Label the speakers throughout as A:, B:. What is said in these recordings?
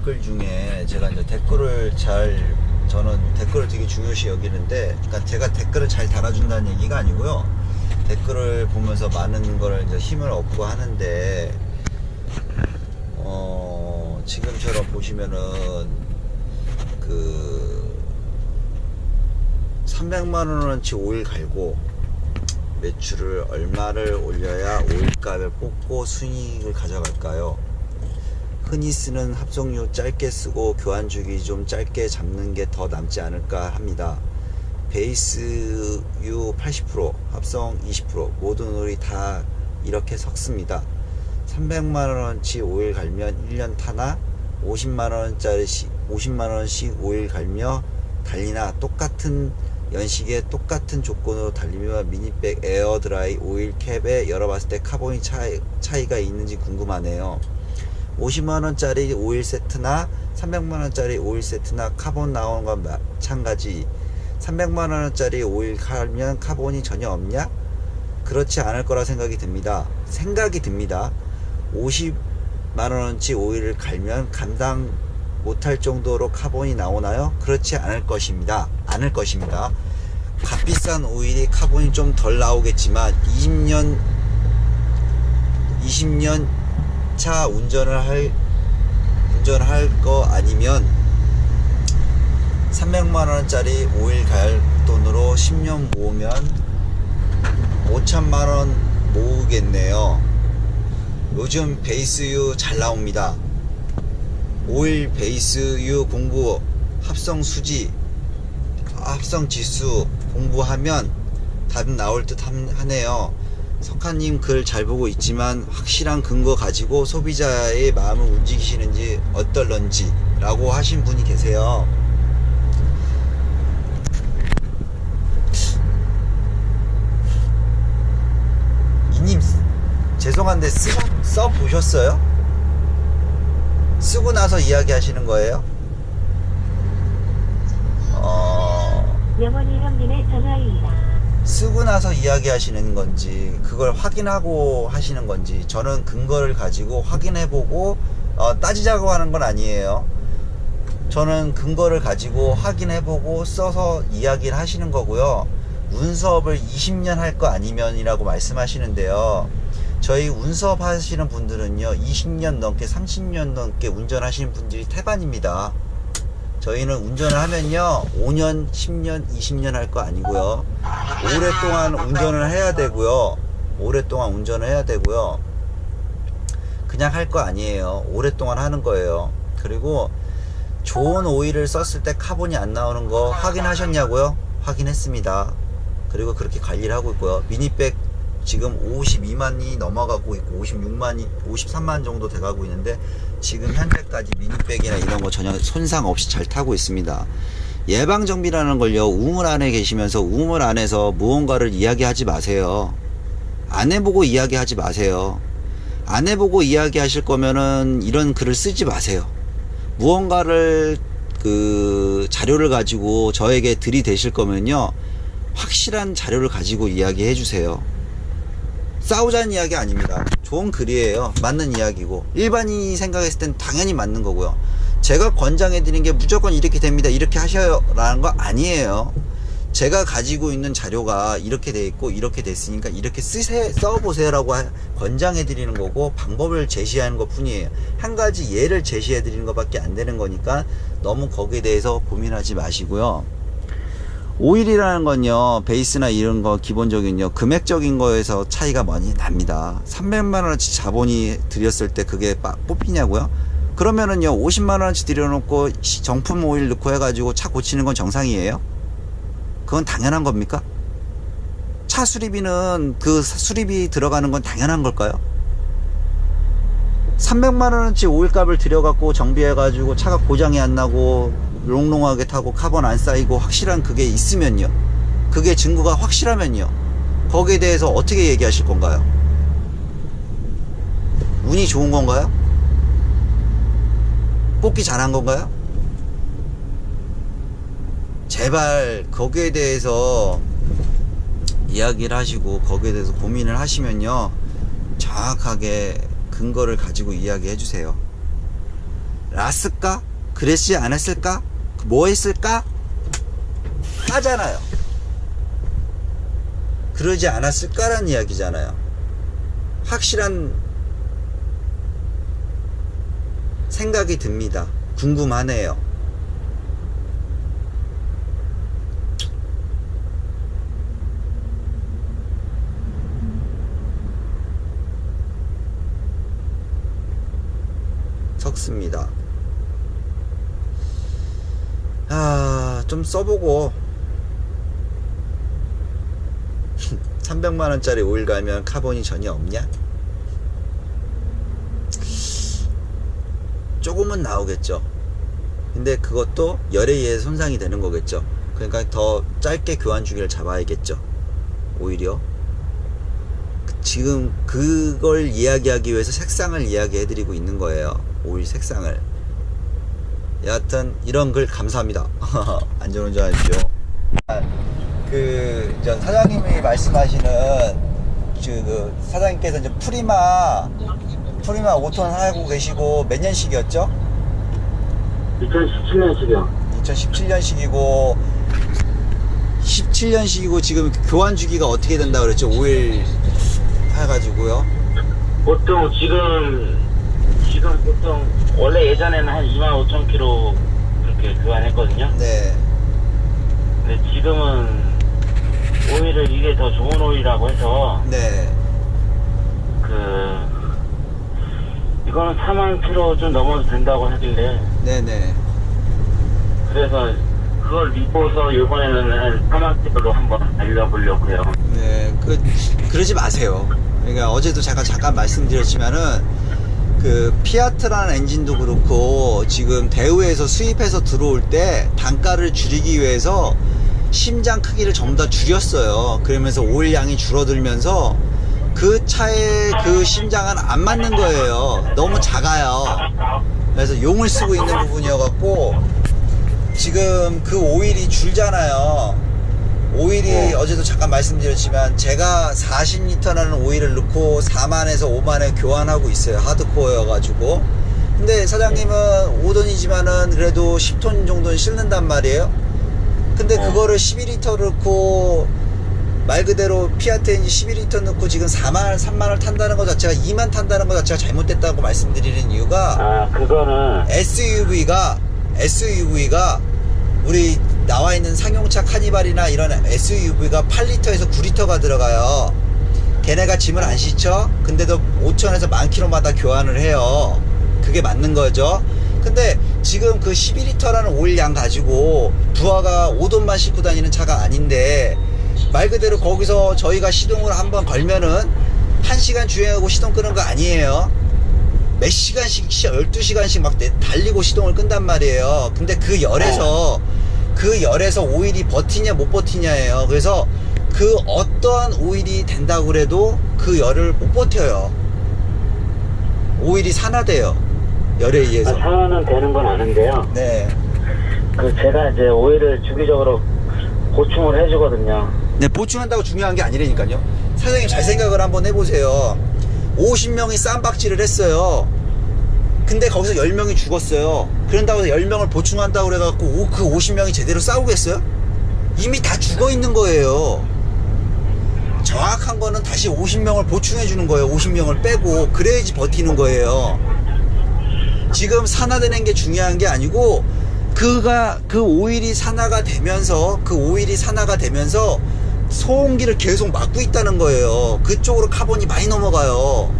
A: 댓글 중에 제가 이제 저는 댓글을 되게 중요시 여기는데, 그러니까 제가 댓글을 잘 달아준다는 얘기가 아니고요. 댓글을 보면서 많은 걸 이제 힘을 얻고 하는데, 지금처럼 보시면은, 300만원어치 오일 갈고, 매출을 얼마를 올려야 오일값을 뽑고 순이익을 가져갈까요? 흔히 쓰는 합성유 짧게 쓰고 교환주기 좀 짧게 잡는 게 더 남지 않을까 합니다. 베이스유 80%, 합성 20%, 모든 오일이 다 이렇게 섞습니다. 300만원어치 오일 갈면 1년 타나 50만원씩 오일 갈며 달리나 똑같은 연식에 똑같은 조건으로 달리며 미니백 에어드라이 오일 캡에 열어봤을 때 카본이 차이가 있는지 궁금하네요. 50만원짜리 오일 세트나 300만원짜리 오일 세트나 카본 나오는 건 마찬가지. 300만원짜리 오일 갈면 카본이 전혀 없냐? 그렇지 않을 거라 생각이 듭니다. 50만원어치 오일을 갈면 감당 못할 정도로 카본이 나오나요? 그렇지 않을 것입니다. 값비싼 오일이 카본이 좀 덜 나오겠지만 20년 차 운전을 할 거 아니면 300만원짜리 오일 갈 돈으로 10년 모으면 5천만원 모으겠네요. 요즘 베이스유 잘 나옵니다. 오일 베이스유 공부, 합성 수지, 합성 지수 공부하면 답은 나올 듯 하네요. 석하님 글 잘 보고 있지만 확실한 근거 가지고 소비자의 마음을 움직이시는지 어떨런지 라고 하신 분이 계세요. 이님 죄송한데 써보셨어요? 쓰고 나서 이야기 하시는 거예요?
B: 영원히 형님의 전화입니다.
A: 쓰고 나서 이야기 하시는 건지 그걸 확인하고 하시는 건지, 저는 근거를 가지고 확인해보고 따지자고 하는 건 아니에요. 저는 근거를 가지고 확인해보고 써서 이야기를 하시는 거고요. 운수업을 20년 할 거 아니면 이라고 말씀하시는데요, 저희 운수업 하시는 분들은요 20년 넘게 30년 넘게 운전하시는 분들이 태반입니다. 저희는 운전을 하면요 5년 10년 20년 할 거 아니고요, 오랫동안 운전을 해야 되고요, 그냥 할 거 아니에요. 오랫동안 하는 거예요. 그리고 좋은 오일을 썼을 때 카본이 안 나오는 거 확인하셨냐고요? 확인했습니다. 그리고 그렇게 관리를 하고 있고요. 미니백 지금 52만이 넘어가고 있고 53만 정도 돼가고 있는데, 지금 현재까지 미니백이나 이런 거 전혀 손상 없이 잘 타고 있습니다. 예방정비라는 걸요, 우물 안에 계시면서 우물 안에서 무언가를 이야기하지 마세요. 안 해보고 이야기하지 마세요. 안 해보고 이야기하실 거면은 이런 글을 쓰지 마세요. 무언가를 자료를 가지고 저에게 들이대실 거면요 확실한 자료를 가지고 이야기해 주세요. 싸우자는 이야기 아닙니다. 좋은 글이에요. 맞는 이야기고, 일반인이 생각했을 땐 당연히 맞는 거고요. 제가 권장해 드리는 게 무조건 이렇게 됩니다, 이렇게 하셔요 라는 거 아니에요. 제가 가지고 있는 자료가 이렇게 돼 있고 이렇게 됐으니까 이렇게 써보세요 라고 권장해 드리는 거고, 방법을 제시하는 것 뿐이에요. 한 가지 예를 제시해 드리는 것 밖에 안 되는 거니까 너무 거기에 대해서 고민하지 마시고요. 오일이라는 건요, 베이스나 이런 거 기본적인요 금액적인 거에서 차이가 많이 납니다. 300만원어치 자본이 들였을 때 그게 뽑히냐고요? 그러면은요 50만원어치 들여놓고 정품 오일 넣고 해가지고 차 고치는 건 정상이에요? 그건 당연한 겁니까? 차 수리비는 그 수리비 들어가는 건 당연한 걸까요? 300만원어치 오일값을 들여갖고 정비해가지고 차가 고장이 안 나고 롱롱하게 타고 카본 안 쌓이고 확실한 그게 있으면요, 그게 증거가 확실하면요, 거기에 대해서 어떻게 얘기하실 건가요? 운이 좋은 건가요? 뽑기 잘한 건가요? 제발 거기에 대해서 이야기를 하시고 거기에 대해서 고민을 하시면요 정확하게 근거를 가지고 이야기해 주세요. 놨을까? 그랬지 않았을까? 뭐 했을까? 하잖아요. 그러지 않았을까라는 이야기잖아요. 확실한 생각이 듭니다. 궁금하네요. 섞습니다. 좀 써보고 300만원짜리 오일 가면 카본이 전혀 없냐? 조금은 나오겠죠. 근데 그것도 열에 의해 손상이 되는 거겠죠. 그러니까 더 짧게 교환 주기를 잡아야겠죠. 오히려 지금 그걸 이야기하기 위해서 색상을 이야기해 드리고 있는 거예요. 오일 색상을. 여하튼 이런 글 감사합니다. 안전운전 하십시오. 사장님이 말씀하시는 그 사장님께서 이제 프리마 5톤 하고 계시고 몇 년식이었죠?
B: 2017년식이요.
A: 2017년식이고 17년식이고 지금 교환 주기가 어떻게 된다 그랬죠? 5일 해가지고요.
B: 보통 지금 보통 원래 예전에는 한 25,000km 그렇게 교환했거든요.
A: 네.
B: 근데 지금은 오일을 이게 더 좋은 오일이라고 해서
A: 네.
B: 이거는 4만 km 좀 넘어도 된다고 하길래
A: 네네.
B: 그래서 그걸 믿고서 이번에는 한 4만 km로 한번 달려보려고요.
A: 네, 그러지 마세요. 그러니까 어제도 제가 잠깐 말씀드렸지만은 그 피아트라는 엔진도 그렇고 지금 대우에서 수입해서 들어올 때 단가를 줄이기 위해서 심장 크기를 전부 다 줄였어요. 그러면서 오일 양이 줄어들면서 그 차의 그 심장은 안 맞는 거예요. 너무 작아요. 그래서 용을 쓰고 있는 부분이어갖고 지금 그 오일이 줄잖아요. 오일이 어제도 잠깐 말씀드렸지만 제가 40리터라는 오일을 넣고 4만에서 5만에 교환하고 있어요. 하드코어여가지고. 근데 사장님은 5톤이지만은 그래도 10톤 정도는 싣는단 말이에요. 근데 그거를 12리터 넣고 말 그대로 피아트 엔진 12리터 넣고 지금 3만을 탄다는 것 자체가 2만 탄다는 것 자체가 잘못됐다고 말씀드리는 이유가
B: 그거는
A: SUV가 우리 나와 있는 상용차 카니발이나 이런 SUV가 8리터에서 9리터가 들어가요. 걔네가 짐을 안 싣죠? 근데도 5천에서 10,000km마다 교환을 해요. 그게 맞는 거죠. 근데 지금 그 12리터라는 오일 양 가지고 부하가 5톤만 싣고 다니는 차가 아닌데 말 그대로 거기서 저희가 시동을 한번 걸면은 1시간 주행하고 시동 끄는 거 아니에요. 몇 시간씩 12시간씩 막 달리고 시동을 끈단 말이에요. 근데 그 열에서 오일이 버티냐 못 버티냐예요. 그래서 그 어떠한 오일이 된다고 그래도 그 열을 못 버텨요. 오일이 산화돼요. 열에 의해서.
B: 산화는 되는 건 아는데요.
A: 네.
B: 제가 이제 오일을 주기적으로 보충을 해주거든요.
A: 네, 보충한다고 중요한 게 아니라니까요. 사장님 잘 생각을 한번 해보세요. 50명이 쌈박질을 했어요. 근데 거기서 10명이 죽었어요. 그런다고 해서 10명을 보충한다고 그래갖고 그 50명이 제대로 싸우겠어요? 이미 다 죽어 있는 거예요. 정확한 거는 다시 50명을 보충해 주는 거예요. 50명을 빼고. 그래야지 버티는 거예요. 지금 산화되는 게 중요한 게 아니고 그 오일이 산화가 되면서 소음기를 계속 막고 있다는 거예요. 그쪽으로 카본이 많이 넘어가요.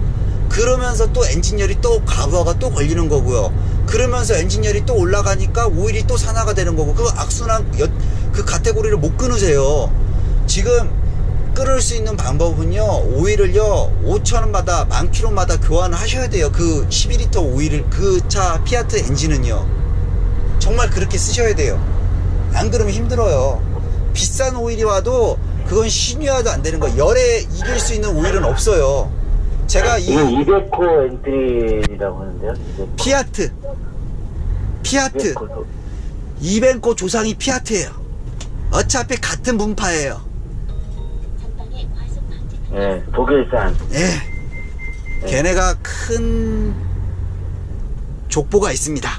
A: 그러면서 또 엔진열이 또 가부하가 또 걸리는 거고요. 그러면서 엔진열이 또 올라가니까 오일이 또 산화가 되는 거고, 그 악순환 그 카테고리를 못 끊으세요. 지금 끊을 수 있는 방법은요, 오일을요 5,000원마다 10,000km마다 교환을 하셔야 돼요. 그 12리터 오일을, 그 차 피아트 엔진은요 정말 그렇게 쓰셔야 돼요. 안 그러면 힘들어요. 비싼 오일이 와도 그건 신유화도 안 되는 거예요. 열에 이길 수 있는 오일은 없어요. 제가
B: 이거 200호 엔트리라고 하는데요. 200호.
A: 피아트 200호 조상이 피아트예요. 어차피 같은 분파예요.
B: 네, 독일산.
A: 예. 걔네가 큰 족보가 있습니다.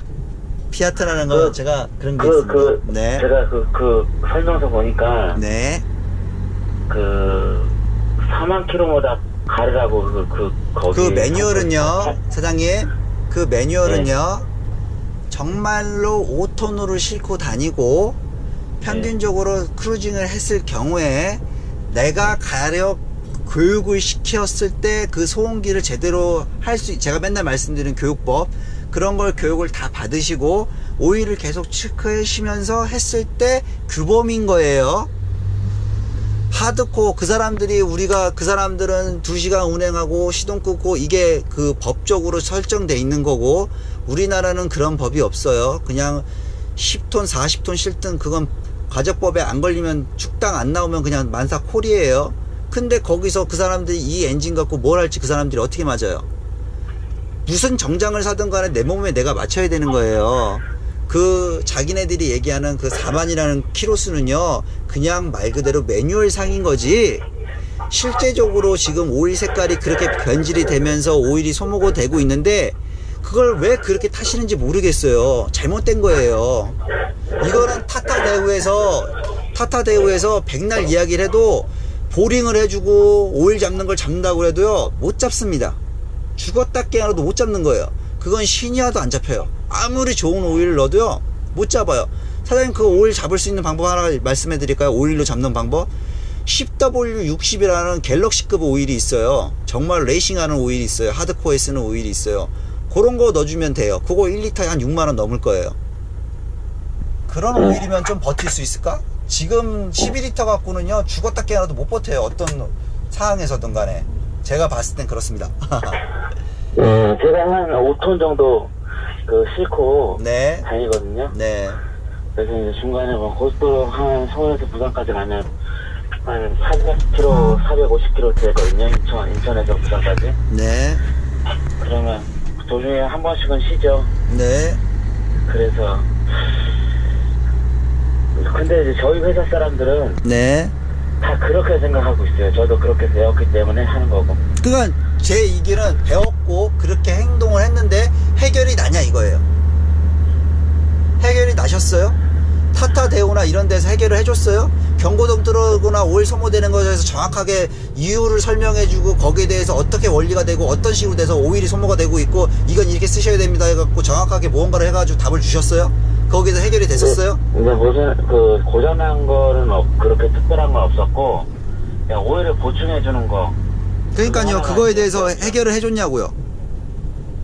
A: 피아트라는 거 제가 그런 게 있습니다. 네.
B: 제가 그 설명서 보니까
A: 네.
B: 4만 킬로마다 가르라고 거기
A: 그 매뉴얼은요, 사장님, 그 매뉴얼은요, 정말로 5톤으로 싣고 다니고 평균적으로 크루징을 했을 경우에 내가 가력 교육을 시켰을 때 그 소음기를 제대로 할 수, 제가 맨날 말씀드리는 교육법, 그런 걸 교육을 다 받으시고 오일을 계속 체크하시면서 했을 때 규범인 거예요. 하드코어, 그 사람들은 2시간 운행하고 시동 끄고 이게 그 법적으로 설정돼 있는 거고, 우리나라는 그런 법이 없어요. 그냥 10톤 40톤 실든 그건 가적법에 안 걸리면 축당 안 나오면 그냥 만사 콜이에요. 근데 거기서 그 사람들이 이 엔진 갖고 뭘 할지 그 사람들이 어떻게 맞아요? 무슨 정장을 사든 간에 내 몸에 내가 맞춰야 되는 거예요. 그 자기네들이 얘기하는 그 4만이라는 키로수는요, 그냥 말 그대로 매뉴얼 상인 거지, 실제적으로 지금 오일 색깔이 그렇게 변질이 되면서 오일이 소모가 되고 있는데 그걸 왜 그렇게 타시는지 모르겠어요. 잘못된 거예요. 이거는 타타 대우에서 백날 이야기를 해도 보링을 해주고 오일 잡는 걸 잡는다고 해도요, 못 잡습니다. 죽었다 깨어나도 못 잡는 거예요. 그건 신이와도 안 잡혀요. 아무리 좋은 오일을 넣어도요, 못 잡아요. 사장님, 그 오일 잡을 수 있는 방법 하나 말씀해 드릴까요? 오일로 잡는 방법. 10W60이라는 갤럭시급 오일이 있어요. 정말 레이싱하는 오일이 있어요. 하드코어에 쓰는 오일이 있어요. 그런 거 넣어주면 돼요. 그거 1리터에 한 6만원 넘을 거예요. 그런 오일이면 좀 버틸 수 있을까? 지금 12리터 갖고는요, 죽었다 깨어나도 못 버텨요. 어떤 상황에서든 간에. 제가 봤을 땐 그렇습니다.
B: 제가 한 5톤 정도 싣고
A: 네.
B: 다니거든요.
A: 네.
B: 그래서 이제 중간에 뭐 고속도로 한 서울에서 부산까지 가면 한 400km, 450km 되거든요. 인천에서 부산까지.
A: 네.
B: 그러면 도중에 한 번씩은 쉬죠.
A: 네.
B: 그래서 근데 이제 저희 회사 사람들은
A: 네.
B: 다 그렇게 생각하고 있어요. 저도 그렇게 배웠기 때문에 하는 거고.
A: 그러니까 제 얘기는 배웠고 그렇게 행동을 했는데 해결이 나냐 이거예요. 해결이 나셨어요? 타타 대우나 이런 데서 해결을 해줬어요? 경고등 들어오거나 오일 소모되는 것에 대해서 정확하게 이유를 설명해주고 거기에 대해서 어떻게 원리가 되고 어떤 식으로 돼서 오일이 소모가 되고 있고 이건 이렇게 쓰셔야 됩니다 해갖고 정확하게 무언가를 해가지고 답을 주셨어요? 거기서 해결이 됐었어요?
B: 근데 무슨 고장난 거는 그렇게 특별한 건 없었고 그냥 오일을 보충해주는 거.
A: 그러니까요, 그거에 대해서 해결을 해줬냐고요.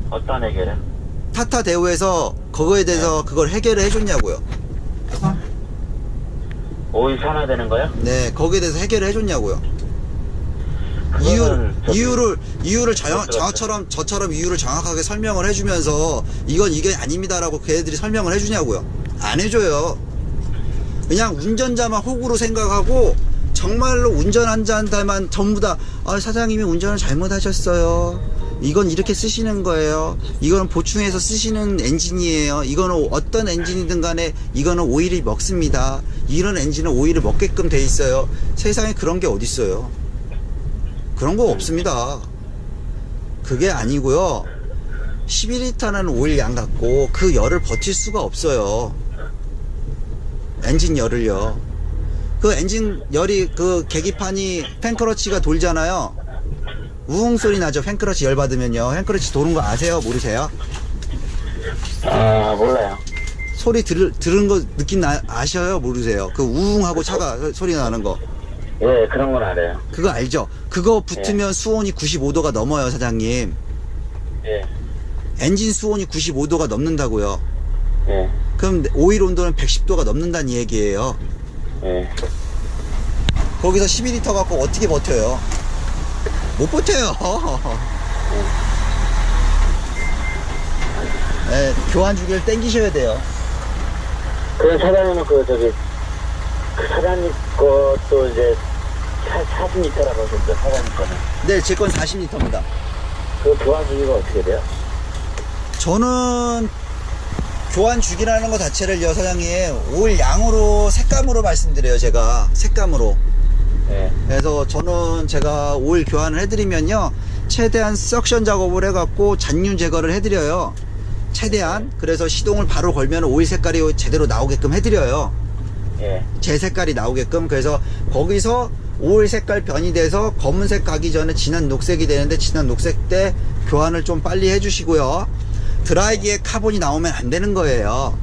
B: 어떤 해결을?
A: 타타 대우에서 그거에 대해서 그걸 해결을 해줬냐고요.
B: 오일 산화되는 거요?
A: 네, 거기에 대해서 해결을 해줬냐고요. 이유를 저처럼 이유를 정확하게 설명을 해주면서 이건 이게 아닙니다라고 걔네들이 설명을 해주냐고요. 안 해줘요. 그냥 운전자만 호구로 생각하고 정말로 운전한자한테만 전부 다 사장님이 운전을 잘못하셨어요. 이건 이렇게 쓰시는 거예요. 이거는 보충해서 쓰시는 엔진이에요. 이거는 어떤 엔진이든 간에 이거는 오일이 먹습니다. 이런 엔진은 오일을 먹게끔 돼 있어요. 세상에 그런 게 어딨어요. 그런 거 없습니다. 그게 아니고요, 11리터는 오일 양 갖고 그 열을 버틸 수가 없어요. 엔진 열을요. 그 엔진 열이 그 계기판이 팬크러치가 돌잖아요. 우웅 소리 나죠. 팬크러치 열 받으면요. 팬크러치 도는 거 아세요? 모르세요?
B: 아, 몰라요.
A: 소리 들은 거 아셔요? 모르세요? 그 우웅하고 차가 소리가 나는 거.
B: 예, 그런 건 알아요.
A: 그거 알죠? 그거 붙으면 수온이 95도가 넘어요, 사장님.
B: 예.
A: 엔진 수온이 95도가 넘는다고요.
B: 예.
A: 그럼 오일 온도는 110도가 넘는다는 얘기예요.
B: 예.
A: 거기서 12리터 갖고 어떻게 버텨요? 못 버텨요. 네, 교환 주기를 땡기셔야 돼요.
B: 그럼 사장님은 그 사장님 것도 이제 40리터라고 하셨죠, 사장님 거는.
A: 네, 제 건 40리터입니다.
B: 그 교환 주기가 어떻게 돼요?
A: 저는 교환 주기라는 거 자체를요, 사장님, 오일 양으로, 색감으로 말씀드려요, 제가. 색감으로.
B: 네.
A: 그래서 저는 제가 오일 교환을 해드리면요, 최대한 석션 작업을 해갖고 잔유 제거를 해드려요. 최대한. 그래서 시동을 바로 걸면 오일 색깔이 제대로 나오게끔 해드려요.
B: 예.
A: 제 색깔이 나오게끔. 그래서 거기서 오일 색깔 변이 돼서 검은색 가기 전에 진한 녹색이 되는데, 진한 녹색 때 교환을 좀 빨리 해주시고요. 드라이기에 카본이 나오면 안 되는 거예요.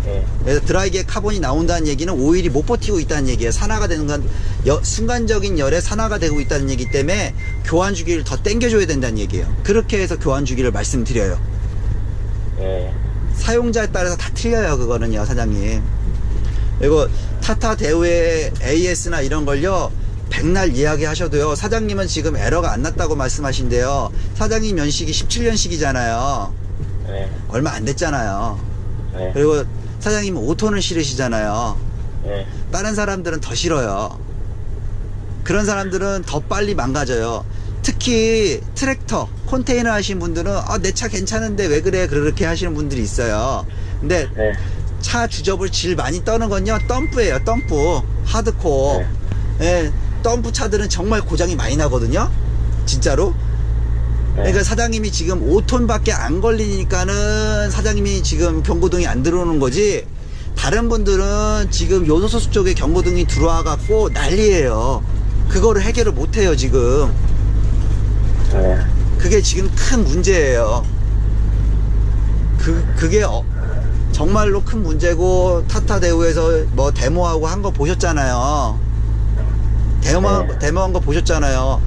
B: 예.
A: 그래서 드라이기에 카본이 나온다는 얘기는 오일이 못 버티고 있다는 얘기예요. 산화가 되는 건 순간적인 열에 산화가 되고 있다는 얘기 때문에 교환 주기를 더 당겨줘야 된다는 얘기예요. 그렇게 해서 교환 주기를 말씀드려요.
B: 예.
A: 사용자에 따라서 다 틀려요, 그거는요, 사장님. 그리고 타타 대우의 AS나 이런 걸요, 백날 이야기 하셔도요, 사장님은 지금 에러가 안 났다고 말씀하신대요. 사장님 연식이 17년식이잖아요.
B: 예.
A: 얼마 안 됐잖아요.
B: 예.
A: 그리고 사장님은 5톤을 실으시잖아요.
B: 예.
A: 다른 사람들은 더 싫어요. 그런 사람들은 더 빨리 망가져요. 특히 트랙터, 컨테이너 하시는 분들은 내 차 괜찮은데 왜 그래? 그렇게 하시는 분들이 있어요. 근데
B: 예.
A: 차 주접을 질 많이 떠는 건요, 덤프예요. 덤프. 하드코어. 예, 덤프 차들은 정말 고장이 많이 나거든요. 진짜로. 그러니까 사장님이 지금 5톤 밖에 안 걸리니까는 사장님이 지금 경고등이 안 들어오는 거지, 다른 분들은 지금 요소수 쪽에 경고등이 들어와 갖고 난리예요. 그거를 해결을 못 해요, 지금.
B: 예.
A: 그게 지금 큰 문제예요. 그게 정말로 큰 문제고, 타타 대우에서 뭐 데모하고 한 거 보셨잖아요. 데모한 거 보셨잖아요.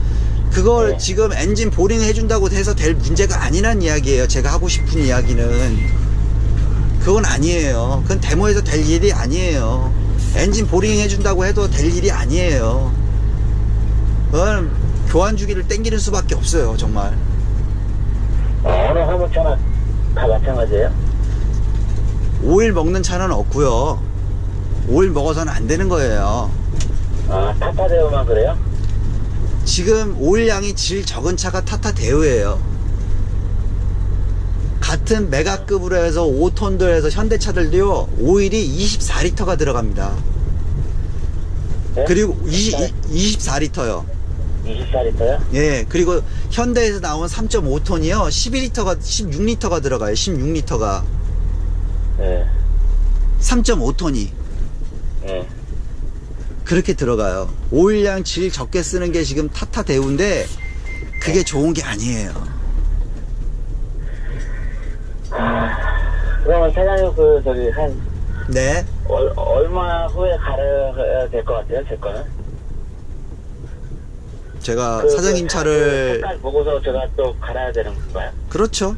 A: 그걸
B: 네.
A: 지금 엔진 보링 해준다고 해서 될 문제가 아니란 이야기예요. 제가 하고 싶은 이야기는 그건 아니에요. 그건 데모에서 될 일이 아니에요. 엔진 보링 해준다고 해도 될 일이 아니에요. 그건 교환 주기를 땡기는 수밖에 없어요, 정말.
B: 어느 화물차나 다 마찬가지예요?
A: 오일 먹는 차는 없고요. 오일 먹어서는 안 되는 거예요.
B: 타타 대우만 그래요?
A: 지금 오일량이 질 적은 차가 타타 대우예요. 같은 메가급으로 해서 5톤들 해서 현대차들도요, 오일이 24리터가 들어갑니다.
B: 네?
A: 그리고 24리터요.
B: 24리터요?
A: 예, 그리고 현대에서 나온 3.5톤이요, 16리터가 들어가요. 16리터가.
B: 예.
A: 3.5톤이.
B: 예.
A: 그렇게 들어가요. 오일량 질 적게 쓰는 게 지금 타타 대우인데, 그게 좋은 게 아니에요.
B: 그러면 사장님 저기
A: 네.
B: 얼마 후에 갈아야 될 것 같아요, 제 거는?
A: 제가 사장님 차를,
B: 색깔 보고서 제가 또 갈아야 되는 건가요?
A: 그렇죠.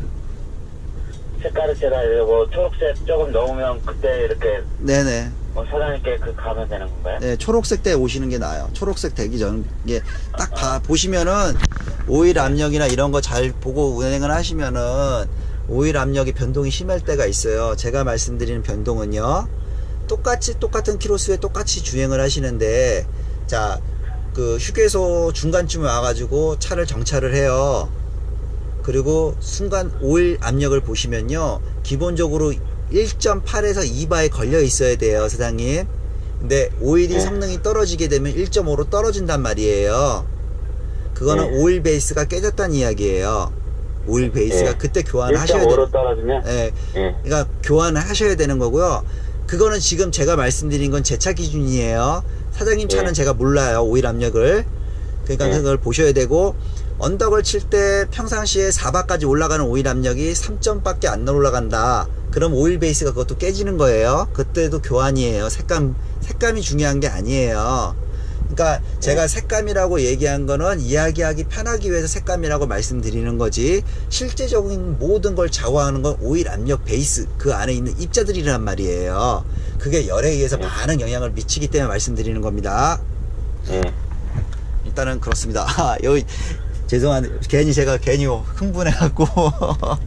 B: 색깔을 제가 뭐 초록색 조금 넣으면 그때 이렇게
A: 네네.
B: 사장님께 가면 되는 건가요?
A: 네, 초록색 때 오시는 게 나아요. 초록색 되기 전, 게 딱 보시면은 오일 압력이나 이런 거 잘 보고 운행을 하시면은 오일 압력이 변동이 심할 때가 있어요. 제가 말씀드리는 변동은요, 똑같은 키로수에 똑같이 주행을 하시는데, 자, 그 휴게소 중간쯤에 와가지고 차를 정차를 해요. 그리고 순간 오일 압력을 보시면요, 기본적으로 1.8에서 2바에 걸려 있어야 돼요, 사장님. 근데 오일이 성능이 떨어지게 되면 1.5로 떨어진단 말이에요. 그거는 오일 베이스가 깨졌다는 이야기예요. 오일 베이스가 그때 교환을 하셔야 돼요.
B: 1.5로 떨어지면?
A: 예. 그러니까 교환을 하셔야 되는 거고요. 그거는 지금 제가 말씀드린 건 제 차 기준이에요. 사장님 차는 제가 몰라요, 오일 압력을. 그러니까 그걸 보셔야 되고, 언덕을 칠 때 평상시에 4바까지 올라가는 오일 압력이 3점밖에 안 올라간다. 그럼 오일 베이스가 그것도 깨지는 거예요. 그때도 교환이에요. 색감이 중요한 게 아니에요. 그러니까 제가 색감이라고 얘기한 거는 이야기하기 편하기 위해서 색감이라고 말씀드리는 거지, 실제적인 모든 걸 좌우하는 건 오일 압력 베이스, 그 안에 있는 입자들이란 말이에요. 그게 열에 의해서 많은 영향을 미치기 때문에 말씀드리는 겁니다. 일단은 그렇습니다. 여기 죄송한데 제가 괜히 흥분해갖고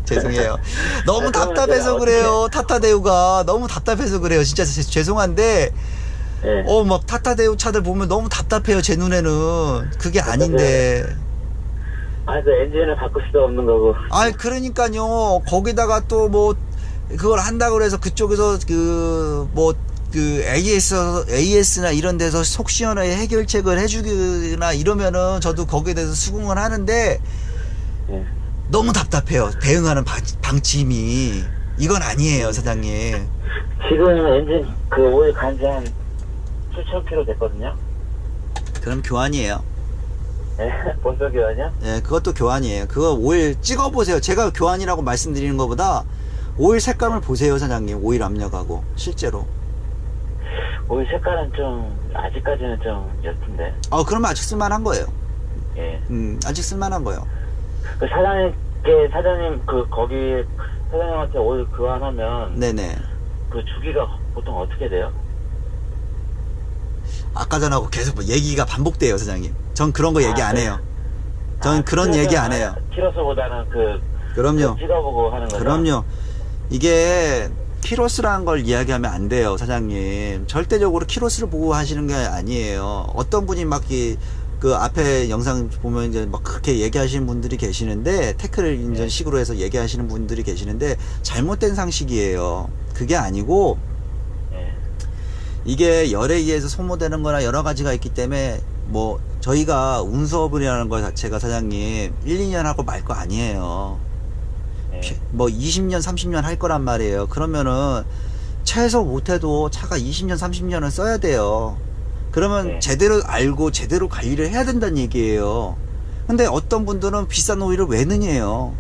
A: 죄송해요. 너무 답답해서 그래요. 타타 대우가 너무 답답해서 그래요. 진짜 죄송한데, 막 타타 대우 차들 보면 너무 답답해요, 제 눈에는. 그게 아닌데.
B: 그 엔진을 바꿀 수도 없는 거고.
A: 그러니까요. 거기다가 또 뭐 그걸 한다고 그래서 그쪽에서 AS나 이런 데서 속 시원하게 해결책을 해주거나 이러면은 저도 거기에 대해서 수긍을 하는데, 너무 답답해요, 대응하는 방침이. 이건 아니에요, 사장님.
B: 지금 엔진 그 오일 간지 한 7,000km 됐거든요.
A: 그럼 교환이에요.
B: 네, 본서 교환이요?
A: 예, 그것도 교환이에요. 그거 오일 찍어보세요. 제가 교환이라고 말씀드리는 것보다 오일 색감을 보세요, 사장님. 오일 압력하고 실제로.
B: 오일 색깔은 좀 아직까지는 좀 옅은데.
A: 그러면 아직 쓸만한 거예요.
B: 예.
A: 아직 쓸만한 거예요.
B: 그 사장님 그 거기 사장님한테 오일 교환하면
A: 네네.
B: 그 주기가 보통 어떻게 돼요?
A: 아까 전하고 계속 뭐 얘기가 반복돼요, 사장님. 전 그런 거 얘기 안 해요. 전 그런 얘기 안 해요.
B: 키로수보다는
A: 그럼요.
B: 찍어보고 하는 거죠.
A: 그럼요. 이게 키로수라는 걸 이야기하면 안 돼요, 사장님. 절대적으로 키로수를 보고 하시는 게 아니에요. 어떤 분이 막 그 앞에 영상 보면 이제 막 그렇게 얘기하시는 분들이 계시는데, 태클 인전식으로 해서 얘기하시는 분들이 계시는데, 잘못된 상식이에요. 그게 아니고,
B: 예.
A: 이게 열에 의해서 소모되는 거나 여러 가지가 있기 때문에, 뭐, 저희가 운수업이라는 것 자체가 사장님, 1, 2년 하고 말 거 아니에요.
B: 예.
A: 뭐 20년 30년 할 거란 말이에요. 그러면은 최소 못해도 차가 20년 30년은 써야 돼요. 그러면
B: 네.
A: 제대로 알고 제대로 관리를 해야 된다는 얘기예요. 근데 어떤 분들은 비싼 오일을 왜 넣냐요.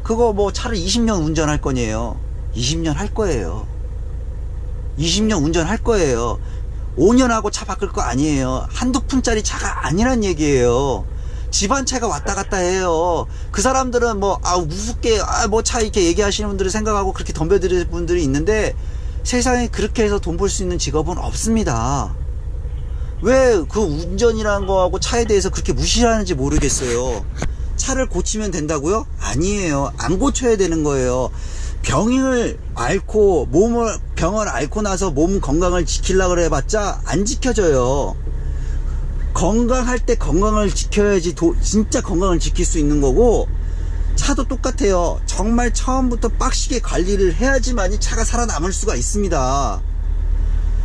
A: 그거 뭐 차를 20년 운전할 거냐요. 20년 할 거예요. 20년 운전할 거예요. 5년 하고 차 바꿀 거 아니에요. 한두 푼짜리 차가 아니란 얘기예요. 집안차가 왔다 갔다 해요. 그 사람들은 뭐, 우습게, 뭐 차 이렇게 얘기하시는 분들을 생각하고 그렇게 덤벼드리는 분들이 있는데, 세상에 그렇게 해서 돈 벌 수 있는 직업은 없습니다. 왜 그 운전이라는 거하고 차에 대해서 그렇게 무시하는지 모르겠어요. 차를 고치면 된다고요? 아니에요. 안 고쳐야 되는 거예요. 병을 앓고, 병을 앓고 나서 몸 건강을 지키려고 해봤자 안 지켜져요. 건강할 때 건강을 지켜야지 진짜 건강을 지킬 수 있는 거고, 차도 똑같아요. 정말 처음부터 빡시게 관리를 해야지만이 차가 살아남을 수가 있습니다.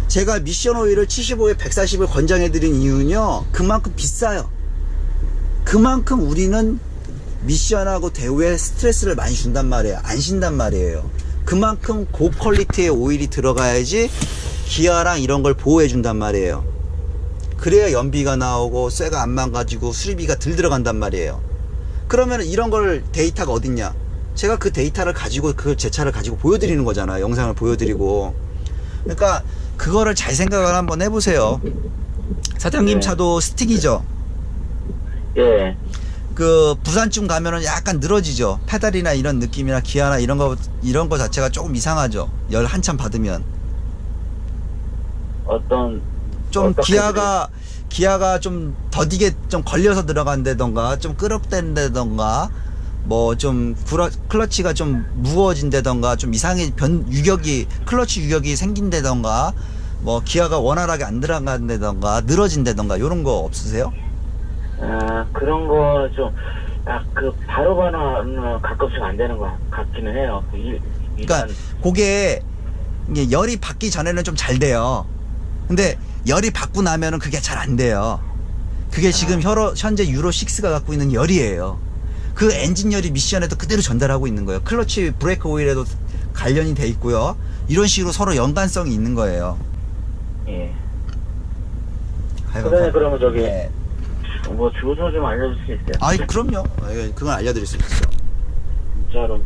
A: 제가 미션 오일을 75에 140을 권장해 드린 이유는요, 그만큼 비싸요. 그만큼 우리는 미션하고 대우에 스트레스를 많이 준단 말이에요. 안 쉰단 말이에요. 그만큼 고퀄리티의 오일이 들어가야지 기아랑 이런 걸 보호해 준단 말이에요. 그래야 연비가 나오고 쇠가 안 망가지고 수리비가 덜 들어간단 말이에요. 그러면 이런 걸 데이터가 어딨냐? 제가 그 데이터를 가지고 그 제 차를 가지고 보여드리는 거잖아요. 영상을 보여드리고. 그러니까 그거를 잘 생각을 한번 해보세요. 사장님
B: 네.
A: 차도 스틱이죠?
B: 예.
A: 그 부산쯤 가면은 약간 늘어지죠. 페달이나 이런 느낌이나 기아나 이런 거 자체가 조금 이상하죠. 열 한참 받으면. 좀
B: 어떻게
A: 기아가 좀 더디게 좀 걸려서 들어간다던가, 좀 끄럽댄다던가, 뭐 좀 클러치가 좀 무거워진다던가, 좀 이상하게 클러치 유격이 생긴다던가, 뭐 기아가 원활하게 안 들어간다던가, 늘어진다던가, 요런 거 없으세요?
B: 그런 거는 좀, 바로바로 가끔씩 안 되는 것 같기는 해요.
A: 그러니까 그게 이게 열이 받기 전에는 좀 잘 돼요. 근데 열이 받고 나면은 그게 잘 안 돼요. 그게 지금 현재 유로6가 갖고 있는 열이에요. 그 엔진 열이 미션에도 그대로 전달하고 있는 거예요. 클러치 브레이크 오일에도 관련이 돼 있고요. 이런 식으로 서로 연관성이 있는 거예요.
B: 예. 그러면 저기,
A: 네.
B: 뭐 주소 좀 알려줄 수 있어요?
A: 그럼요. 그건 알려드릴 수 있어요.
B: 진짜로.